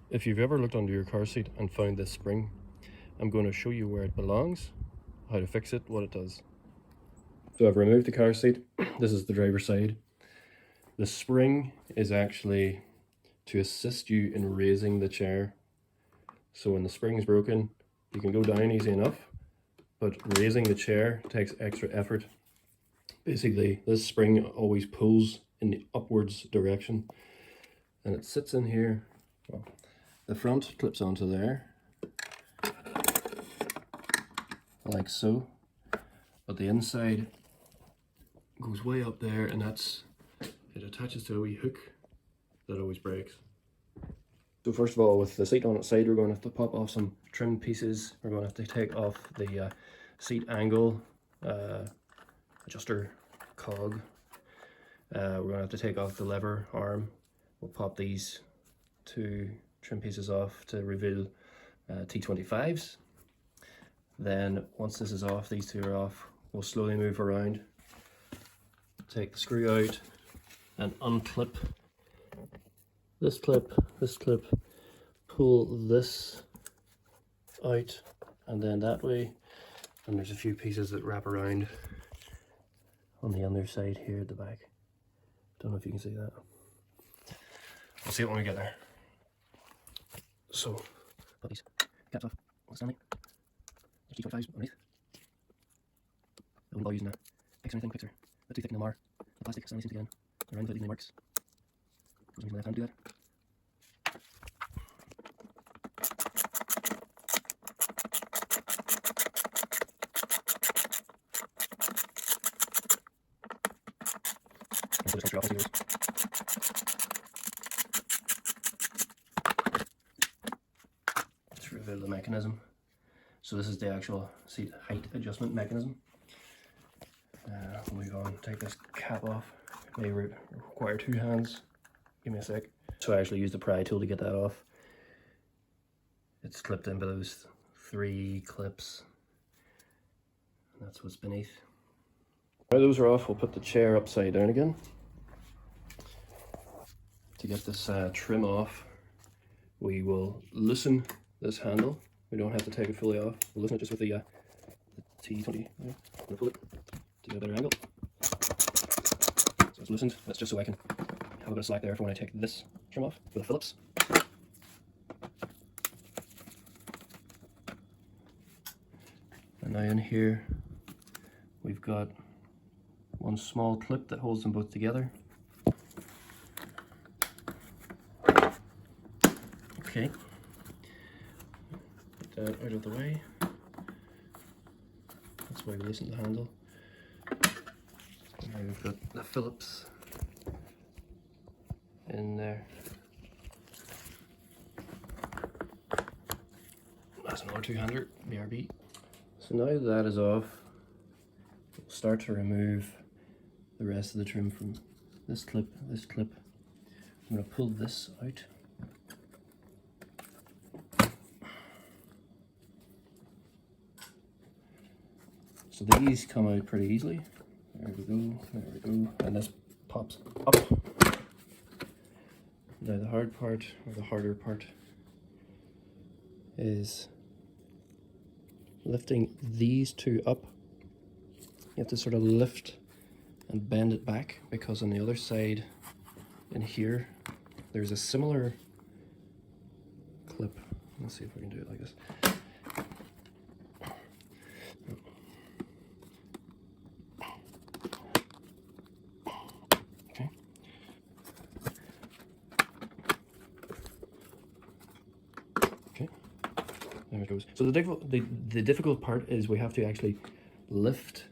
If you've ever looked under your car seat and found this spring, I'm going to show you where it belongs, how to fix it, what it does. So I've removed the car seat. This is the driver's side. The spring is actually to assist you in raising the chair. So when the spring is broken, you can go down easy enough, but raising the chair takes extra effort. Basically, this spring always pulls in the upwards direction, and it sits in here. Well, the front clips onto there, like so, but the inside goes way up there, and it attaches to a wee hook that always breaks. So first of all, with the seat on its side, we're going to have to pop off some trim pieces. We're going to have to take off the seat angle adjuster cog. We're going to have to take off the lever arm. We'll pop these two trim pieces off to reveal T25s. Then once this is off, these two are off, we'll slowly move around, take the screw out and unclip this clip, pull this out, and then that way, and there's a few pieces that wrap around on the underside here at the back. Don't know if you can see that. We'll see it when we get there. So, put these caps off on the standing. There's T25s underneath. I wouldn't bother using a X or anything, Quicks are a bit too thick in the mar. The plastic standing seems to get in around without even works. For some reason, left hand to do that. And so just off yours. Just reveal the mechanism. So this is the actual seat height adjustment mechanism. We'll move on, take this cap off. It may require two hands. Give me a sec. So I actually used the pry tool to get that off. It's clipped in by those three clips. And that's what's beneath. Now those are off, we'll put the chair upside down again. To get this trim off, we will loosen this handle. We don't have to take it fully off. We'll loosen it just with the T20. Yeah. We'll pull it to get a better angle. So it's loosened. That's just so I can have a bit of slack there for when I take this trim off with a Phillips. And now in here, we've got one small clip that holds them both together. Okay. Put that out of the way. That's why we loosen the handle. And now we've got the Phillips in there. That's another two-hander, BRB. So now that is off, we'll start to remove the rest of the trim from this clip, this clip. I'm going to pull this out. So these come out pretty easily. There we go, and this pops up. Now the hard part, or the harder part, is lifting these two up. You have to sort of lift and bend it back, because on the other side in here there's a similar clip. Let's see if we can do it like this. Okay. Okay. There it goes. So the difficult part is we have to actually lift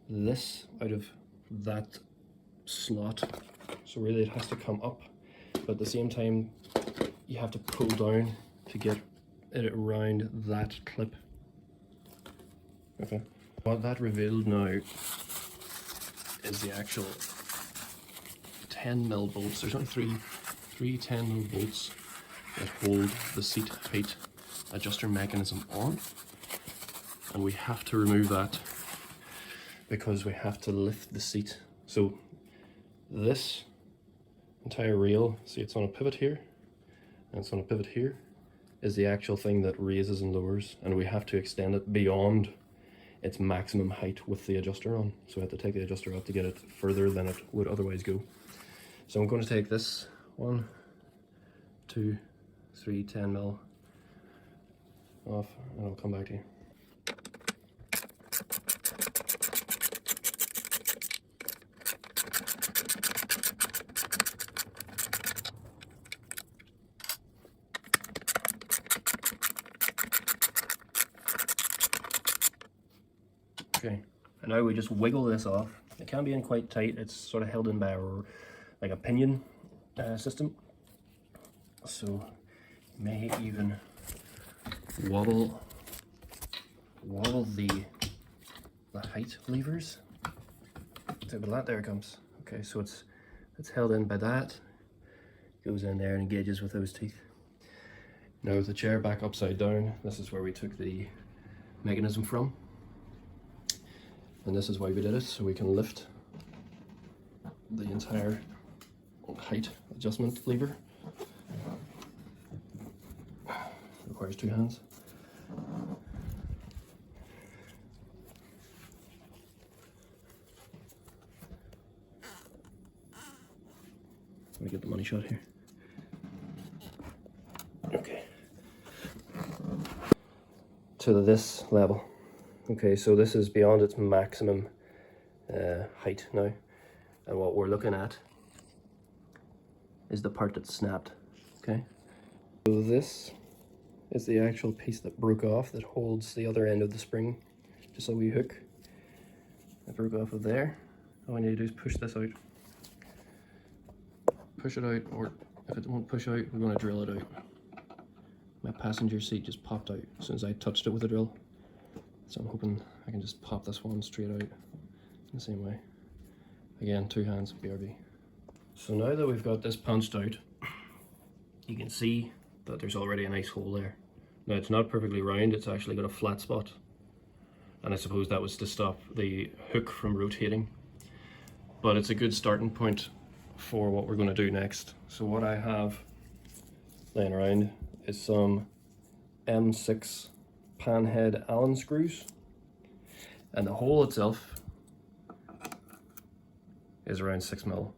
this out of that slot. So really it has to come up, but at the same time you have to pull down to get it around that clip. Okay. What that revealed now is the actual 10mm bolts. There's only three 10mm bolts that hold the seat height adjuster mechanism on, and we have to remove that because we have to lift the seat. So this entire rail, see it's on a pivot here, and it's on a pivot here, is the actual thing that raises and lowers, and we have to extend it beyond its maximum height with the adjuster on. So I have to take the adjuster up to get it further than it would otherwise go. So I'm going to take this 1, 2, 3, 10 mil off, and I'll come back to you. Okay, and now we just wiggle this off. It can be in quite tight. It's sort of held in by like a pinion system. So you may even wobble the height levers. So, but that there it comes. Okay, so it's held in by that. Goes in there and engages with those teeth. Now with the chair back upside down, this is where we took the mechanism from. And this is why we did it, so we can lift the entire height adjustment lever. Requires 2 hands. Let me get the money shot here. Okay. To this level. Okay, so this is beyond its maximum height now, and what we're looking at is the part that's snapped. Okay, so this is the actual piece that broke off that holds the other end of the spring, just a wee hook. It broke off of there. All I need to do is push this out. Push it out, or if it won't push out, we're going to drill it out. My passenger seat just popped out as soon as I touched it with a drill. So I'm hoping I can just pop this one straight out the same way. Again, 2 hands, BRB. So now that we've got this punched out, you can see that there's already a nice hole there. Now it's not perfectly round, it's actually got a flat spot. And I suppose that was to stop the hook from rotating. But it's a good starting point for what we're going to do next. So what I have laying around is some M6 panhead Allen screws, and the hole itself is around 6 mil.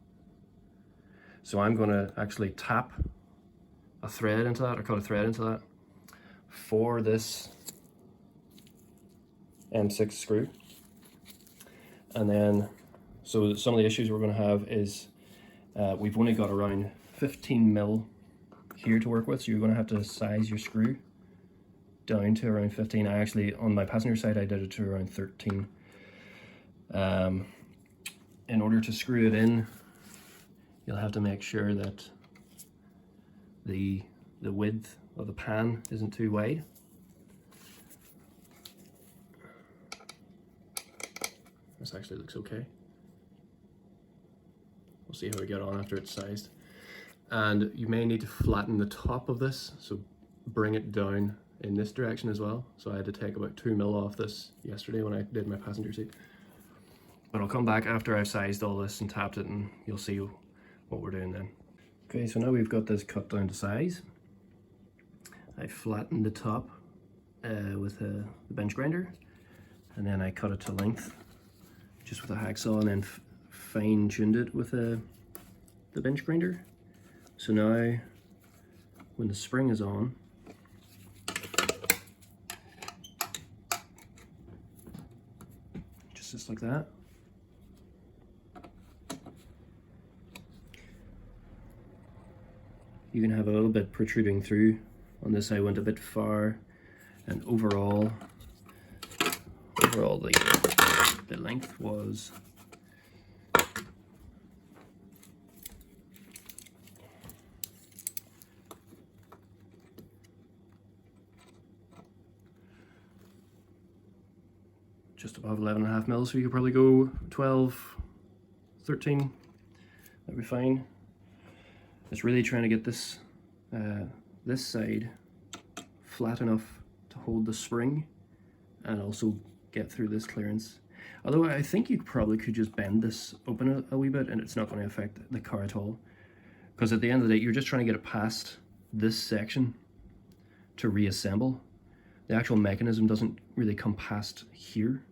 So I'm going to actually tap a thread into that, or cut a thread into that for this M6 screw. And then, so some of the issues we're going to have is we've only got around 15 mil here to work with, so you're going to have to size your screw down to around 15. I actually, on my passenger side, I did it to around 13. In order to screw it in, you'll have to make sure that the width of the pan isn't too wide. This actually looks okay. We'll see how we get on after it's sized. And you may need to flatten the top of this, so bring it down in this direction as well. So I had to take about 2 mil off this yesterday when I did my passenger seat. But I'll come back after I've sized all this and tapped it, and you'll see what we're doing then. Okay, so now we've got this cut down to size. I flattened the top with the bench grinder, and then I cut it to length just with a hacksaw, and then fine tuned it with the bench grinder. So now when the spring is on, just like that. You can have a little bit protruding through. On this I went a bit far, and overall the length was just above 11.5 mils, so you could probably go 12, 13, that'd be fine. It's really trying to get this this side flat enough to hold the spring and also get through this clearance. Although I think you probably could just bend this open a wee bit and it's not going to affect the car at all. Because at the end of the day, you're just trying to get it past this section to reassemble. The actual mechanism doesn't really come past here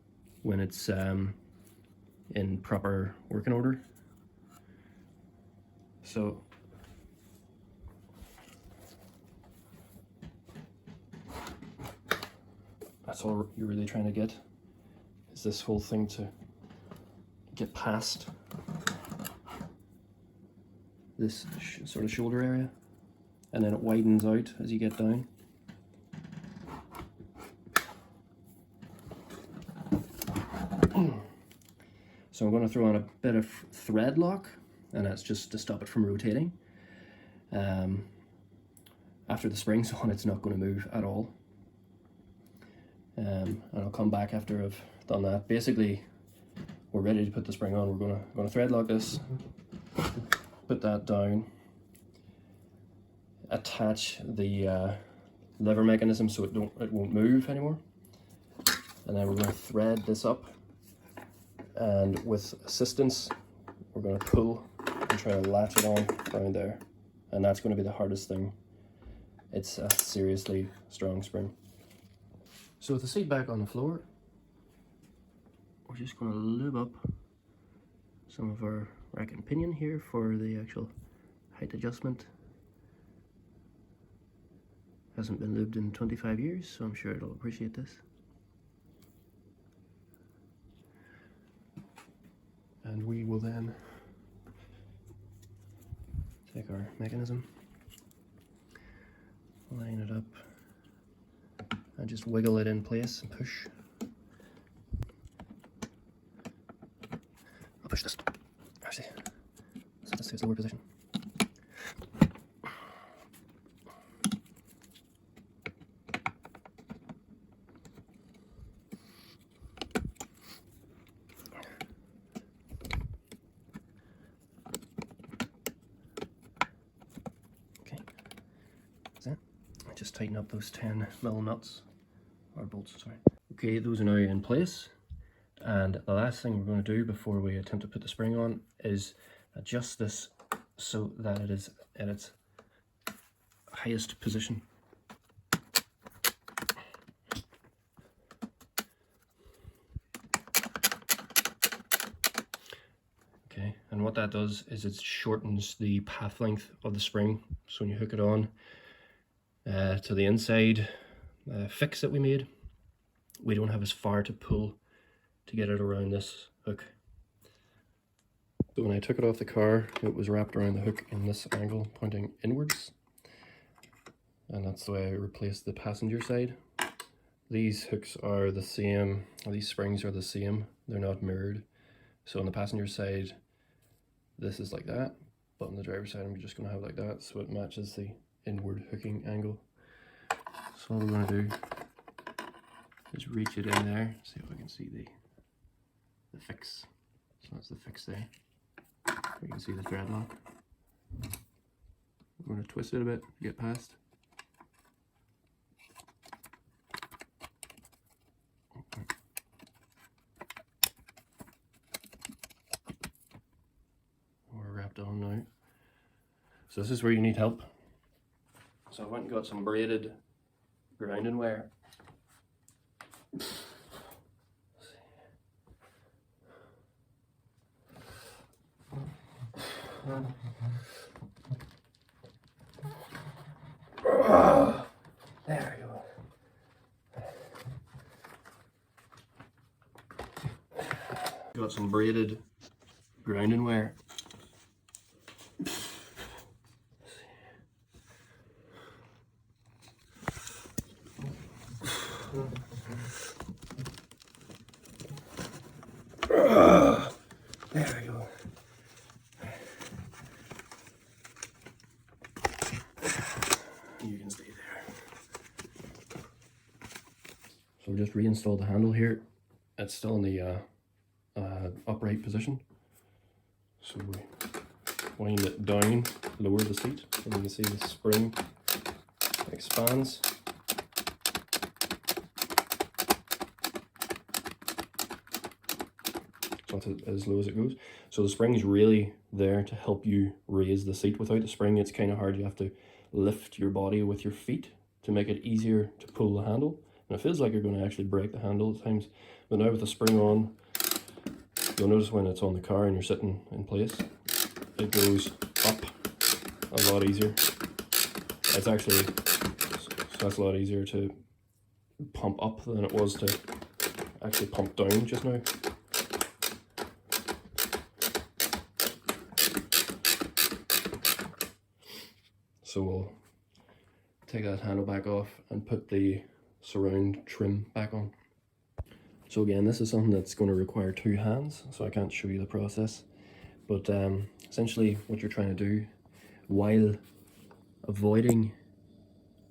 when it's in proper working order. So that's all you're really trying to get, is this whole thing to get past this sort of shoulder area, and then it widens out as you get down. So I'm going to throw on a bit of thread lock, and that's just to stop it from rotating. After the spring's on, it's not going to move at all. And I'll come back after I've done that. Basically, we're ready to put the spring on. We're going to thread lock this, put that down, attach the lever mechanism so it won't move anymore, and then we're going to thread this up, and with assistance we're going to pull and try to latch it on around there, and that's going to be the hardest thing. It's a seriously strong spring. So with the seat back on the floor, we're just going to lube up some of our rack and pinion here for the actual height adjustment. Hasn't been lubed in 25 years, so I'm sure it'll appreciate this. And we will then take our mechanism, line it up, and just wiggle it in place and push. I'll push this. Actually, set this to its lower position. Okay, that's it. Just tighten up those 10 little nuts, or bolts, sorry. Okay, those are now in place. And the last thing we're going to do before we attempt to put the spring on is adjust this so that it is at its highest position. Okay, and what that does is it shortens the path length of the spring. So when you hook it on to the inside fix that we made, we don't have as far to pull to get it around this hook. So when I took it off the car, it was wrapped around the hook in this angle, pointing inwards. And that's the way I replaced the passenger side. These hooks are the same, or these springs are the same, they're not mirrored. So on the passenger side, this is like that, but on the driver's side, I'm just gonna have it like that, so it matches the inward hooking angle. So all we're gonna do is reach it in there, see if I can see the fix. So that's the fix there. You can see the thread lock. We're going to twist it a bit to get past. We're wrapped on now. So this is where you need help. So I went and got some braided grounding wire. There we go. Got some braided grounding wire. There we go. You can stay there. So we just reinstalled the handle here. It's still in the upright position. So we wind it down, lower the seat, and you can see the spring expands. So that's as low as it goes. So the spring is really there to help you raise the seat. Without the spring, it's kind of hard. You have to lift your body with your feet to make it easier to pull the handle. And it feels like you're going to actually break the handle at times, but now with the spring on, you'll notice when it's on the car and you're sitting in place, it goes up a lot easier. It's actually, so that's a lot easier to pump up than it was to actually pump down just now. So we'll take that handle back off and put the surround trim back on. So again, this is something that's going to require 2 hands, so I can't show you the process. But essentially what you're trying to do, while avoiding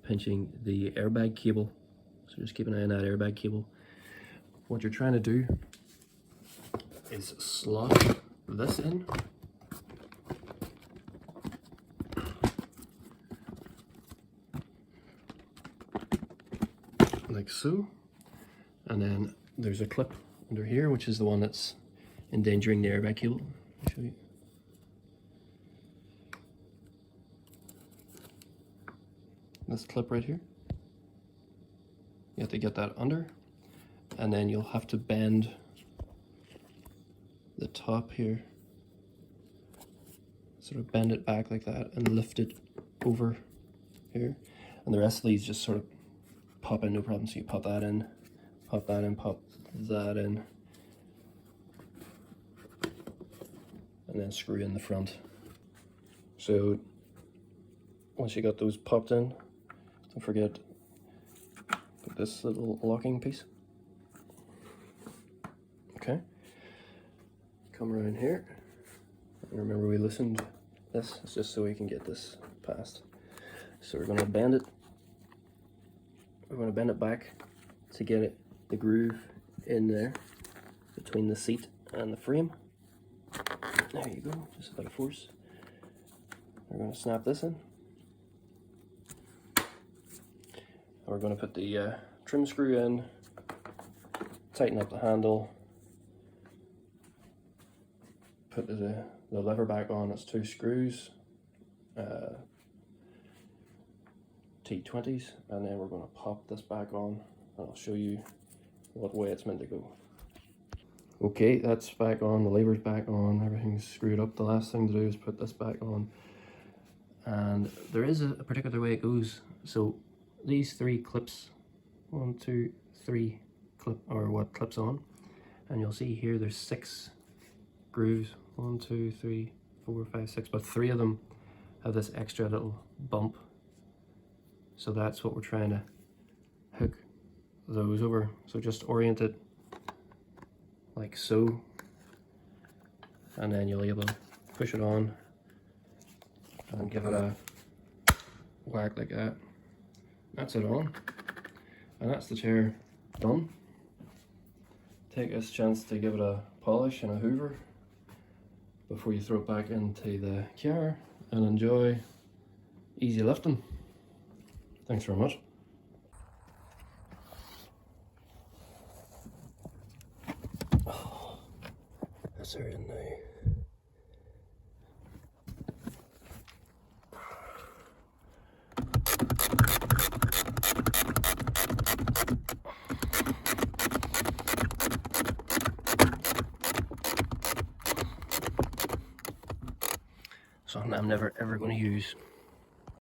pinching the airbag cable, so just keep an eye on that airbag cable, what you're trying to do is slot this in like so, and then there's a clip under here which is the one that's endangering the airbag cable. I'll show you. This clip right here, you have to get that under, and then you'll have to bend the top here, sort of bend it back like that and lift it over here, and the rest of these just sort of pop in, no problem. So you pop that in, pop that in, pop that in, and then screw in the front. So once you got those popped in, don't forget, put this little locking piece. Okay, come around here, and remember we loosened this, it's just so we can get this past. So we're going to bend it. We're going to bend it back to get it, the groove in there between the seat and the frame. There you go, just a bit of force. We're going to snap this in. And we're going to put the trim screw in, tighten up the handle, put the lever back on. It's 2 screws, T20s, and then we're going to pop this back on, and I'll show you what way it's meant to go. Okay, that's back on, the lever's back on, everything's screwed up. The last thing to do is put this back on, and there is a particular way it goes. So these 3 clips, 1, 2, 3 clip, or what clips on, and you'll see here there's 6 grooves, 1, 2, 3, 4, 5, 6, but 3 of them have this extra little bump. So that's what we're trying to hook those over. So just orient it like so, and then you'll be able to push it on and give it a whack like that. That's it on, and that's the chair done. Take this chance to give it a polish and a hoover before you throw it back into the car, and enjoy easy lifting. Thanks very much. Oh, that's her in there. Something I'm never ever going to use.